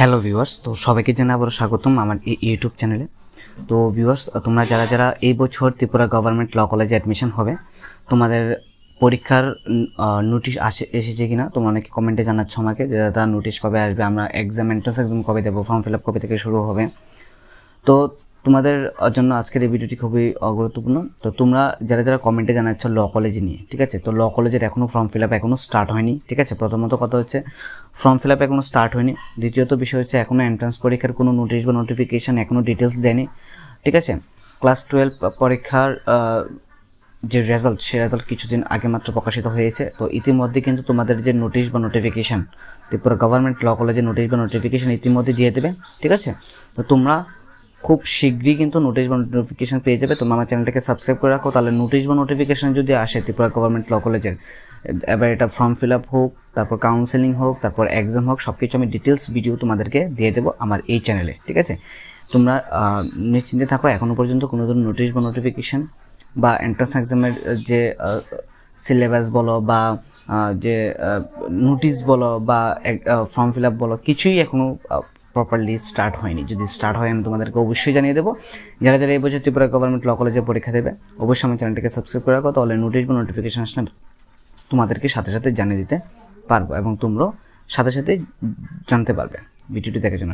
Hello viewers, তো সবাইকে জানাই আবারও স্বাগতম আমার এই ইউটিউব চ্যানেলে। তো ভিউয়ার্স, তোমরা যারা যারা এই বছর ত্রিপুরা গভর্নমেন্ট ল কলেজে অ্যাডমিশন হবে, তোমাদের পরীক্ষার নোটিশ এসেছে কিনা তোমরা অনেকে কমেন্টে জানাচ্ছ আমাকে যে দাদা নোটিশ কবে আসবে, আমরা এন্ট্রান্স এক্সাম কবে দেবো, ফর্ম ফিল আপ কবে থেকে শুরু হবে। তো তোমাদের জন্য আজকের এই ভিডিওটি খুবই গুরুত্বপূর্ণ। তো তোমরা যারা যারা কমেন্টে জানাচ্ছ ল কলেজে নিয়ে, ঠিক আছে, তো ল কলেজের এখনও ফর্ম ফিল আপ এখনও স্টার্ট হয়নি, ঠিক আছে। প্রথমত কথা হচ্ছে ফর্ম ফিল আপ এখনও স্টার্ট হয়নি। দ্বিতীয়ত বিষয় হচ্ছে এখনও এন্ট্রান্স পরীক্ষার কোনো নোটিশ বা নোটিফিকেশান এখনও ডিটেলস দেয়নি, ঠিক আছে। ক্লাস 12 পরীক্ষার যে রেজাল্ট, সে রেজাল্ট কিছুদিন আগে মাত্র প্রকাশিত হয়েছে। তো ইতিমধ্যে কিন্তু তোমাদের যে নোটিশ বা নোটিফিকেশান, ত্রিপুরা গভর্নমেন্ট ল কলেজের নোটিশ বা নোটিফিকেশান ইতিমধ্যে দিয়ে দেবে, ঠিক আছে। তো তোমরা খুব শীঘ্রই কিন্তু নোটিশ বা নোটিফিকেশান পেয়ে যাবে। তোমরা আমার চ্যানেলটাকে সাবস্ক্রাইব করে রাখো, তাহলে নোটিশ বা নোটিফিকেশান যদি আসে ত্রিপুরা গভর্নমেন্ট ল কলেজের, এবার এটা ফর্ম ফিল আপ হোক, তারপর কাউন্সেলিং হোক, তারপর এক্সাম হোক, সব কিছু আমি ডিটেলস ভিডিও তোমাদেরকে দিয়ে দেবো আমার এই চ্যানেলে, ঠিক আছে। তোমরা নিশ্চিন্তে থাকো, এখনও পর্যন্ত কোনো ধরনের নোটিশ বা নোটিফিকেশান বা এন্ট্রান্স এক্সামের যে সিলেবাস বলো বা যে নোটিশ বলো বা ফর্ম ফিল আপ বলো, কিছুই এখনও প্রপারলি স্টার্ট হয়নি। যদি স্টার্ট হয় আমি তোমাদেরকে অবশ্যই জানিয়ে দেবো। যারা যারা এই বছর ত্রিপুরা গভর্নমেন্ট ল কলেজে পরীক্ষা দেবে, অবশ্যই আমার চ্যানেলটাকে সাবস্ক্রাইব করে রাখো, তাহলে নোটিশ বা নোটিফিকেশান আসলে তোমাদেরকে সাথে সাথে জানিয়ে দিতে পারবো এবং তোমরাও সাথে সাথে জানতে পারবে। ভিডিওটি দেখার জন্য